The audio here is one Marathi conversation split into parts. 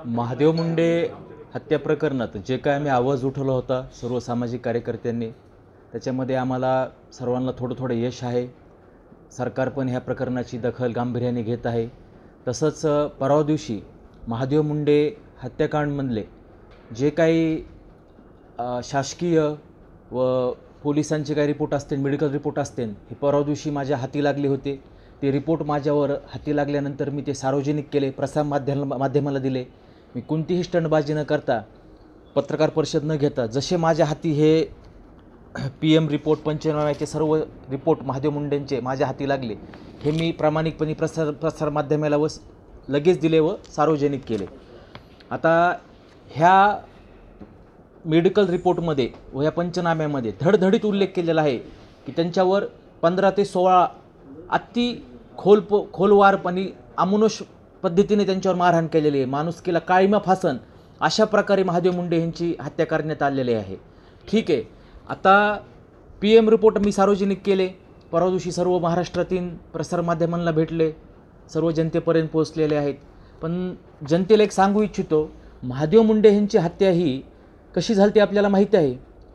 महादेव मुंडे हत्या प्रकरणात जे काय आम्ही आवाज उठवला होता सर्व सामाजिक कार्यकर्त्यांनी, त्याच्यामध्ये आम्हाला सर्वांना थोडं थोडं यश आहे. सरकार पण ह्या प्रकरणाची दखल गांभीर्याने घेत आहे. तसंच परवा दिवशी महादेव मुंडे हत्याकांडमधले जे काही शासकीय व पोलिसांचे काही रिपोर्ट असतील, मेडिकल रिपोर्ट असतील, हे परवा दिवशी माझ्या हाती लागले होते. ते रिपोर्ट माझ्यावर हाती लागल्यानंतर मी ते सार्वजनिक केले, माध्यमाला दिले. मी कोणतीही स्टंटबाजी न करता, पत्रकार परिषद न घेता, जसे माझ्या हाती हे PM रिपोर्ट, पंचनाम्याचे सर्व रिपोर्ट महादेव मुंडेंचे माझ्या हाती लागले, हे मी प्रामाणिकपणे प्रसार माध्यमाला लगेच दिले व सार्वजनिक केले. आता ह्या मेडिकल रिपोर्टमध्ये व या पंचनाम्यामध्ये धडधडीत उल्लेख केलेला आहे की त्यांच्यावर 15 ते 16 अति खोलवारपणे अमानुष पद्धतीने त्यांच्यावर मारहाण केलेली आहे. माणुसकीला काळिमा फासन अशा प्रकारे महादेव मुंडे यांची हत्या करण्यात आलेली आहे. ठीक आहे, आता PM रिपोर्ट मी सार्वजनिक केले. परवा दिवशी सर्व महाराष्ट्रातील प्रसारमाध्यमांना भेटले, सर्व जनतेपर्यंत पोहोचलेले आहेत. पण जनतेला एक सांगू इच्छितो, महादेव मुंडे यांची हत्या ही कशी झाली ते आपल्याला माहीत आहे.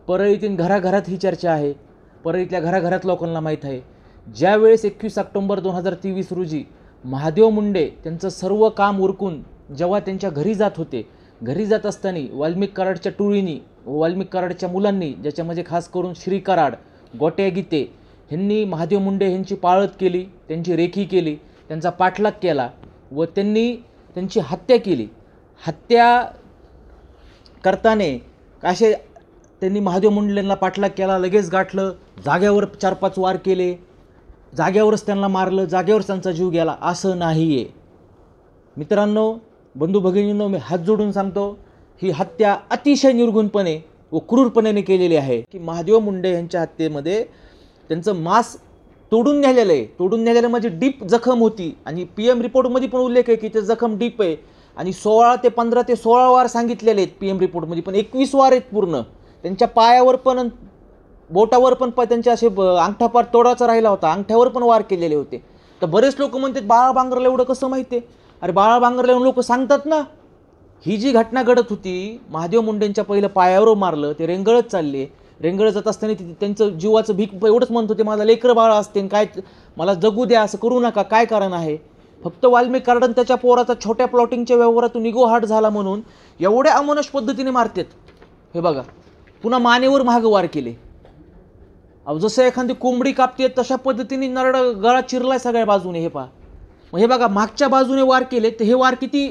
परळीतील घराघरात ही चर्चा आहे, परळीतल्या घराघरात लोकांना माहीत आहे. ज्यावेळेस 21 ऑक्टोबर 2023 रोजी महादेव मुंडे त्यांचं सर्व काम उरकून जेव्हा त्यांच्या घरी जात होते, घरी जात असताना वाल्मिक कराडच्या टोळीनी व वाल्मिक कराडच्या मुलांनी, ज्याच्यामध्ये खास करून श्री कराड, गोट्या गीते यांनी महादेव मुंडे यांची पाळत केली, त्यांची रेखी केली, त्यांचा पाठलाग केला व त्यांनी त्यांची हत्या केली. हत्या करताना असे त्यांनी महादेव मुंडेंना पाठलाग केला, लगेच गाठलं, जाग्यावर 4-5 वार केले, जाग्यावरच त्यांना मारलं, जाग्यावरच त्यांचा जीव गेला, असं नाही आहे. मित्रांनो, बंधू भगिनींनो, मी हात जोडून सांगतो, ही हत्या अतिशय निर्गुणपणे व क्रूरपणे केलेली आहे. की महादेव मुंडे यांच्या हत्येमध्ये त्यांचं मांस तोडून नेलेलं आहे. तोडून नेलेलं म्हणजे डीप जखम होती आणि PM रिपोर्टमध्ये पण उल्लेख आहे की ते जखम डीप आहे आणि 15 ते 16 वार सांगितलेले आहेत PM रिपोर्टमध्ये, पण 21 वार आहेत पूर्ण. त्यांच्या पायावर पण, बोटावर पण त्यांचे असे अंगठापार तोडाचा राहिला होता, अंगठ्यावर पण वार केलेले होते. तर बरेच लोक म्हणतात बाळा बांगरला एवढं कसं माहिती आहे? अरे बाळा बांगरला येऊन लोक सांगतात ना, ही जी घटना घडत होती, महादेव मुंडेंच्या पहिलं पायावर मारलं, ते रेंगळत चालले, रेंगळत जात असताना त्यांचं जीवाचं भीक एवढंच म्हणत होते, मला लेकरं बाळा असते, काय मला जगू द्या, असं करू नका, काय कारण आहे? फक्त वाल्मिक कराड त्याच्या पोराचा छोट्या प्लॉटिंगच्या व्यवहारातून इगो हार्ट झाला म्हणून एवढ्या अमानुष पद्धतीने मारतात. हे बघा, पुन्हा मानेवर महाग वार केले. अहो, जसं एखादी कोंबडी कापते तशा पद्धतीने नरड गळा चिरलाय सगळ्या बाजूने. हे पहा, मग हे बघा, मागच्या बाजूने वार केले तर हे वार किती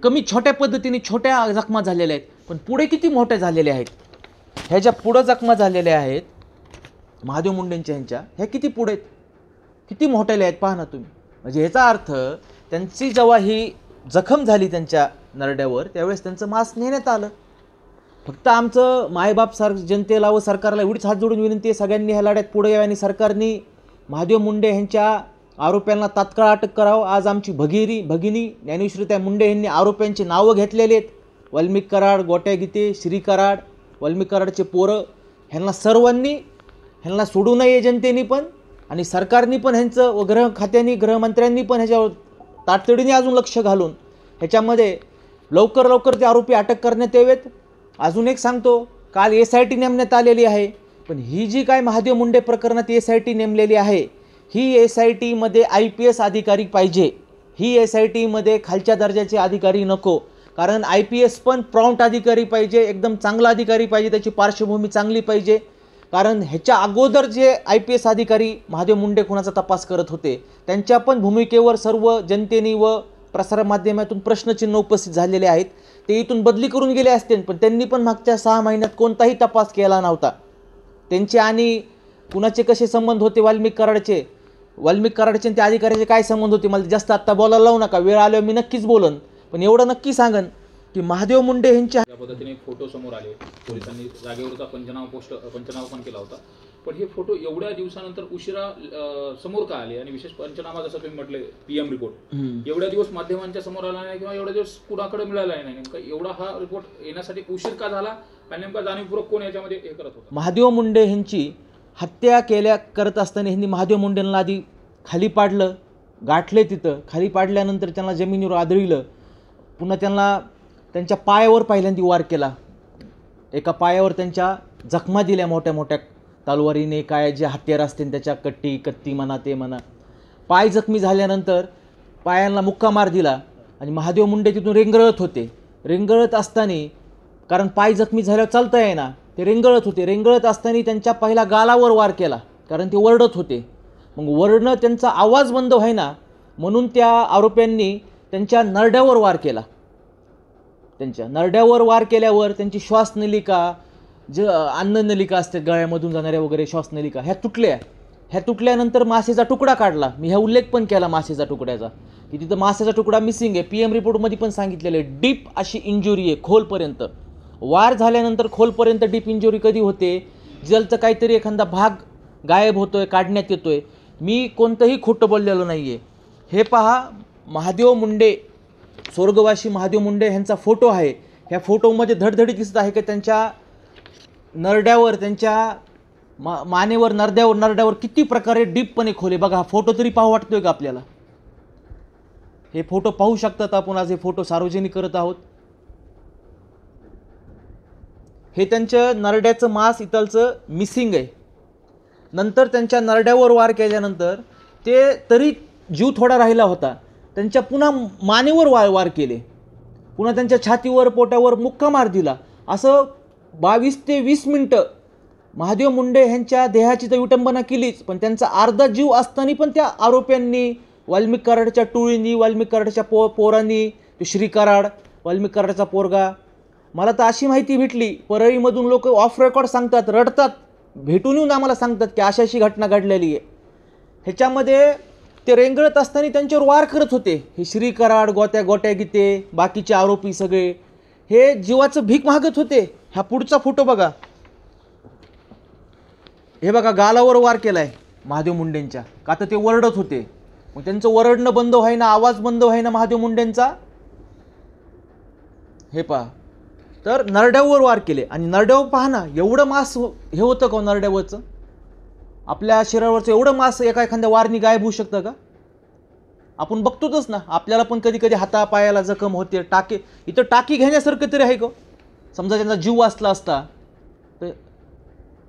कमी छोट्या पद्धतीने छोट्या जखमा झालेल्या आहेत, पण पुढे किती मोठ्या झालेल्या आहेत. ह्या ज्या पुढं जखमा झालेल्या आहेत महादेव मुंडेंच्या ह्यांच्या, ह्या किती पुढे आहेत, किती मोठ्याल्या आहेत, पहा ना तुम्ही. म्हणजे ह्याचा अर्थ त्यांची जेव्हा ही जखम झाली त्यांच्या नरड्यावर, त्यावेळेस त्यांचं मांस नेण्यात आलं. फक्त आमचं मायबाप जनतेला व सरकारला एवढीच हात जोडून विनंती आहे, सगळ्यांनी ह्या लढ्यात पुढे यावं आणि सरकारने महादेव मुंडे यांच्या आरोप्यांना तात्काळ अटक करावं. आज आमची भगिनी ज्ञानेश्वरी मुंडे यांनी आरोप्यांची नावं घेतलेली आहेत. वाल्मिक कराड, गोट्या गीते, श्री कराड, वाल्मिक कराडचे पोरं, ह्यांना सर्वांनी ह्यांना सोडू नये जनतेने पण, आणि सरकारने पण ह्यांचं व गृहमंत्र्यांनी पण ह्याच्यावर तातडीने अजून लक्ष घालून ह्याच्यामध्ये लवकर ते आरोपी अटक करण्यात यावेत. अजून एक सांगतो, काल SIT नेमण्यात आलेली आहे, पण ही जी काय महादेव मुंडे प्रकरणात SIT नेमलेली आहे, ही SITमध्ये IPS अधिकारी पाहिजे. ही SITमध्ये खालच्या दर्जाचे अधिकारी नको, कारण IPS पण प्रॉम्प्ट अधिकारी पाहिजे, एकदम चांगला अधिकारी पाहिजे, त्याची पार्श्वभूमी चांगली पाहिजे. कारण ह्याच्या अगोदर जे IPS अधिकारी महादेव मुंडे खुनाचा तपास करत होते, त्यांच्या पण भूमिकेवर सर्व जनतेने व प्रसारमाध्यमातून प्रश्नचिन्ह उपस्थित झालेले आहेत. ते इथून बदली करून गेले असते, पण त्यांनी पण मागच्या 6 महिन्यात कोणताही तपास केला नव्हता. त्यांचे आणि कुणाचे कसे संबंध होते, वाल्मिक कराडचे आणि त्या अधिकाऱ्याचे काय संबंध होते, मला जास्त आत्ता बोलायला लावू नका, वेळ आल्यावर मी नक्कीच बोलन. पण एवढं नक्की सांगन की महादेव मुंडे यांच्या या पद्धतीने फोटो समोर आले, पोलिसांनी जागेवरचा पंचनामा पण केला होता. पण हे फोटो एवढ्या दिवसानंतर उशिरा समोर का आले, आणि विशेष पंचनामा जसं तुम्ही म्हटले PM रिपोर्ट एवढ्या दिवस माध्यमांच्या समोर आला नाही किंवा एवढ्या दिवस कुणाकडे मिळाला नाही, नेमका एवढा हा रिपोर्ट येण्यासाठी उशीर का झाला आणि नेमका जाणीवपूर्वक कोण याच्यामध्ये हे करत होता? महादेव मुंडे यांची हत्या करत असताना ह्यांनी महादेव मुंडेंना आधी खाली पाडलं, गाठले, तिथं खाली पाडल्यानंतर त्यांना जमिनीवर आदळलं, पुन्हा त्यांना त्यांच्या पायावर पहिल्यांदा वार केला. एका पायावर त्यांच्या जखमा दिल्या मोठ्या मोठ्या तलवारीने, काय जे हत्यार असतील त्याच्या, कत्ती म्हणा ते म्हणा. पाय जखमी झाल्यानंतर पायांना मुक्का मार दिला आणि महादेव मुंडे तिथून रेंगळत होते. रेंगळत असताना, कारण पाय जखमी झाल्यावर चालता येईना, ते रेंगळत होते. रेंगळत असताना त्यांच्या पहिला गालावर वार केला, कारण ते ओरडत होते. मग ओरडणं, त्यांचा आवाज बंद व्हायना म्हणून त्या आरोप्यांनी त्यांच्या नरड्यावर वार केला. त्यांच्या नरड्यावर वार केल्यावर त्यांची श्वासनलिका, जे अन्ननलिका असते गळ्यामधून जाणाऱ्या वगैरे श्वासनलिका, ह्या तुटल्या. ह्या तुटल्यानंतर मासेचा तुकडा काढला. मी ह्या उल्लेख पण केला मासेचा तुकड्याचा, की तिथं मासेचा तुकडा मिसिंग आहे. PM रिपोर्टमध्ये पण सांगितलेलं आहे. डीप अशी इंजुरी आहे, खोलपर्यंत वार झाल्यानंतर खोलपर्यंत डीप इंजुरी कधी होते, जलचं काहीतरी एखादा भाग गायब होतोय, काढण्यात येतोय. मी कोणतंही खोटं बोललेलो नाही आहे. हे पहा, महादेव मुंडे, स्वर्गवासी महादेव मुंडे ह्यांचा फोटो आहे. ह्या फोटोमध्ये धडधडीत दिसत आहे की त्यांच्या नरड्यावर, त्यांच्या मानेवर, नरड्यावर किती प्रकारे डीपपणे खोले. बघा, हा फोटो तरी पाहू वाटतोय का आपल्याला? हे फोटो पाहू शकतात आपण. आज हे फोटो सार्वजनिक करत आहोत. हे त्यांच्या नरड्याचं मांस इथलचं मिसिंग आहे. नंतर त्यांच्या नरड्यावर वार केल्यानंतर ते तरी जीव थोडा राहिला होता. त्यांच्या पुन्हा मानेवर वार केले, पुन्हा त्यांच्या छातीवर, पोटावर मुक्का मार दिला. असं 22 ते 20 मिनटं महादेव मुंडे ह्यांच्या देहाची तर विटंबना केलीच, पण त्यांचा अर्धा जीव असताना पण त्या आरोप्यांनी, वाल्मिक कराडच्या टोळींनी, वाल्मिक कराडच्या पोरांनी, तो श्री कराड, वाल्मिक कराडचा पोरगा, मला तर अशी माहिती भेटली, परळीमधून लोक ऑफ रेकॉर्ड सांगतात, रडतात, भेटून येऊन आम्हाला सांगतात की अशी घटना घडलेली आहे. ह्याच्यामध्ये ते रेंगळत असताना त्यांच्यावर वार करत होते. हे श्री कराड, गोट्या गीते, बाकीचे आरोपी सगळे हे जीवाचं भीक मागत होते. हा पुढचा फोटो बघा. हे बघा, गालावर वार केलाय महादेव मुंडेंच्या, का तर ते ओरडत होते. मग त्यांचं ओरडणं बंद व्हायना, आवाज बंद व्हायना महादेव मुंडेंचा. हे पहा, तर नरड्यावर वार केले. आणि नरड्यावर पहा ना, एवढं मांस हे होतं का नरड्यावरचं? आपल्या शरीरावरचं एवढं मांस एखाद्या वारनी गायब होऊ शकतं का? आपण बघतोच ना, आपल्याला पण कधी कधी हातापायाला जखम होते. इथं टाकी घेण्यासारखं तरी आहे का? समजा त्यांचा जीव वाचला असता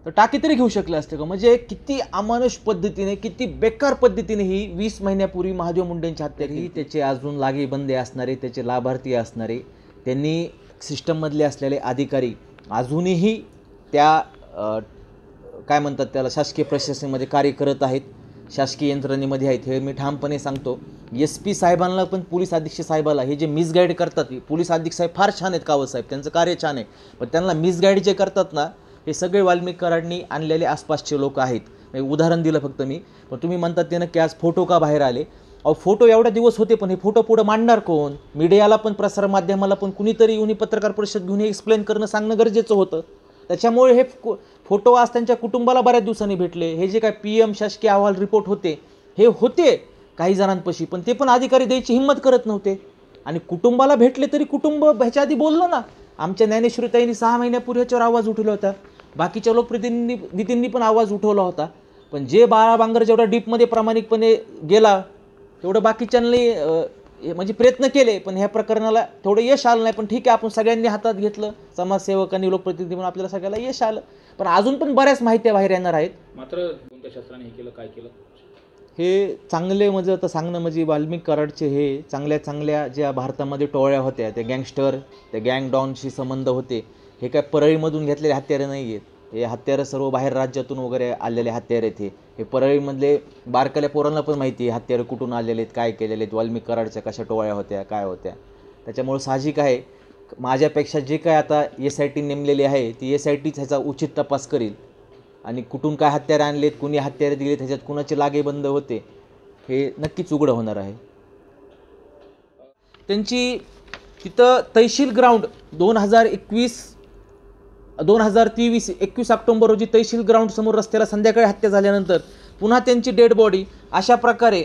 तर टाकी तरी घेऊ शकले असते का? म्हणजे किती अमानुष पद्धतीने, किती बेकार पद्धतीने ही 20 महिन्यापूर्वी महादेव मुंडेंची हत्या केली. त्याचे अजून लागेबंदे असणारे, त्याचे लाभार्थी असणारे, त्यांनी सिस्टममधले असलेले अधिकारी अजूनही त्या काय म्हणतात त्याला, शासकीय प्रशासनामध्ये कार्य करत आहेत, शासकीय यंत्रणेमध्ये आहेत. हे मी ठामपणे सांगतो. SP साहेबांना पण, पोलीस अधीक्षक साहेबाला हे जे मिसगाईड करतात, पोलीस अधीक्षक साहेब फार छान आहेत, कावत साहेब, त्यांचं कार्य छान आहे, पण त्यांना मिसगाईड जे करतात ना, हे सगळे वाल्मिक कराडनी आणलेले आसपासचे लोक आहेत. उदाहरण दिलं फक्त मी. पण तुम्ही म्हणतात ते नक्की आज फोटो का बाहेर आले? अहो, फोटो एवढा दिवस होते, पण हे फोटो पुढे मांडणार कोण? मीडियाला पण, प्रसार माध्यमाला पण कुणीतरी येऊन पत्रकार परिषद घेऊन हे एक्सप्लेन करणं, सांगणं गरजेचं होतं. त्याच्यामुळे हे फोटो आज त्यांच्या कुटुंबाला बऱ्याच दिवसांनी भेटले. हे जे काय PM शासकीय अहवाल रिपोर्ट होते, हे होते काही जणांपाशी, पण ते पण अधिकारी द्यायची हिंमत करत नव्हते. आणि कुटुंबाला भेटले तरी कुटुंब ह्याच्या आधी बोललं ना. आमच्या ज्ञानेश्वरीताईंनी 6 महिन्यापूर्वी ह्याच्यावर आवाज उठवला होता. बाकीच्या लोकप्रतिनिधींनी पण आवाज उठवला होता. पण जे बाळा बांगर जेवढा डीपमध्ये प्रामाणिकपणे गेला, तेवढं बाकीच्यांनी म्हणजे प्रयत्न केले, पण ह्या प्रकरणाला थोडं यश आलं नाही. पण ठीक आहे, आपण सगळ्यांनी हातात घेतलं, समाजसेवकांनी, लोकप्रतिनिधी म्हणून आपल्याला सगळ्याला यश आलं. पण अजून पण बऱ्याच माहित्या बाहेर येणार आहेत. मात्र कोणत्या शास्त्राने हे केलं, काय केलं? हे चांगले म्हणजे आता सांगणं म्हणजे वाल्मिक कराडचे हे चांगल्या ज्या भारतामध्ये टोळ्या होत्या, त्या गँगस्टर, त्या गँग डॉनशी संबंध होते. हे काय परळीमधून घेतलेले हत्यारे नाही आहेत. हे हत्यारं सर्व बाहेर राज्यातून वगैरे आलेले हत्यारे आहेत. हे परळीमधले बारकाल्या पोरांना पण माहिती आहे हत्यारं कुठून आलेले आहेत, काय केलेले आहेत, वाल्मिक कराडच्या कशा टोळ्या होत्या, काय होत्या. त्याच्यामुळे साहजिक आहे, माझ्यापेक्षा जे काय आता SIT नेमलेली आहे, ती SITच ह्याचा उचित तपास करील. आणि कुठून काय हत्यारे आणलेत, कुणी हत्यारे दिलेत, ह्याच्यात कुणाचे लागेबंद होते, हे नक्कीच उघडं होणार आहे. त्यांची तिथं तहसील ग्राउंड 21 ऑक्टोबर रोजी तहसील ग्राउंड समोर रस्त्याला संध्याकाळी हत्या झाल्यानंतर पुन्हा त्यांची डेड बॉडी अशा प्रकारे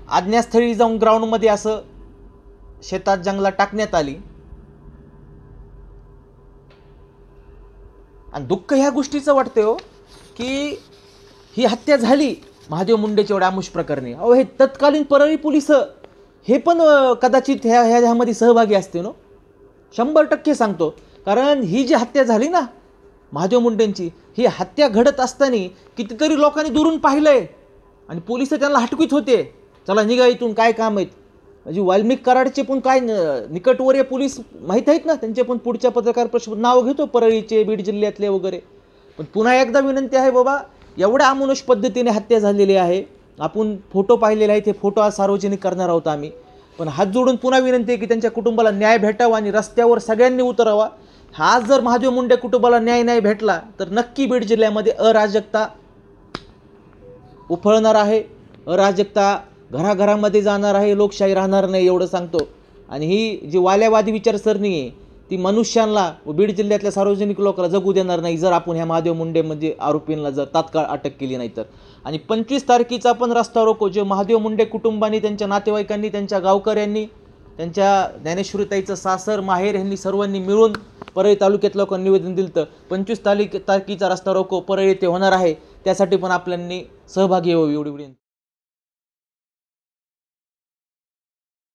अज्ञातस्थळी जाऊन ग्राउंडमध्ये असं शेतात, जंगलात टाकण्यात आली. आणि दुःख ह्या गोष्टीचं वाटतं हो, की ही हत्या झाली महादेव मुंडेच्या एवढ्या आमुष प्रकरणी. अहो, हे तत्कालीन परळी पोलिस हे पण कदाचित ह्यामध्ये सहभागी असते ना, 100% सांगतो. कारण ही जी हत्या झाली ना महादेव मुंडेंची, ही हत्या घडत असताना कितीतरी लोकांनी दुरून पाहिलंय आणि पोलिस त्यांना हटवीत होते, चला निघा इथून, काय काम आहेत. म्हणजे वाल्मिक कराडचे पण काय निकटवर्य पोलीस माहीत आहेत ना, त्यांचे पण पुढच्या पत्रकार परिषदेत नाव घेतो, परळीचे, बीड जिल्ह्यातले वगैरे. पण पुन्हा एकदा विनंती आहे बाबा, एवढ्या अमानुष पद्धतीने हत्या झालेली आहे. आपण फोटो पाहिलेले आहेत, हे फोटो आज सार्वजनिक करणार आहोत आम्ही. पण हात जोडून पुन्हा विनंती आहे की त्यांच्या कुटुंबाला न्याय भेटावा आणि रस्त्यावर सगळ्यांनी उतरावा. आज जर महादेव मुंडे कुटुंबाला न्याय नाही भेटला तर नक्की बीड जिल्ह्यामध्ये अराजकता उफळणार आहे, अराजकता घराघरामध्ये जाणार आहे, लोकशाही राहणार नाही, एवढं सांगतो. आणि ही जी वाल्यावादी विचारसरणी आहे ती मनुष्यांना व बीड जिल्ह्यातल्या सार्वजनिक लोकांना जगू देणार नाही जर आपण ह्या महादेव मुंडे म्हणजे आरोपींना जर तात्काळ अटक केली नाही तर. आणि 25 तारखेचा पण रस्ता रोको जे महादेव मुंडे कुटुंबांनी, त्यांच्या नातेवाईकांनी, त्यांच्या गावकऱ्यांनी, त्यांच्या ज्ञानेश्वरीताईचं सासर माहेर यांनी सर्वांनी मिळून परळी तालुक्यात लोकांनी निवेदन दिलं तर 25 तारखेचा रस्ता रोको परळी येथे होणार आहे. त्यासाठी पण आपल्यांनी सहभागी व्हावे एवढी विनंती.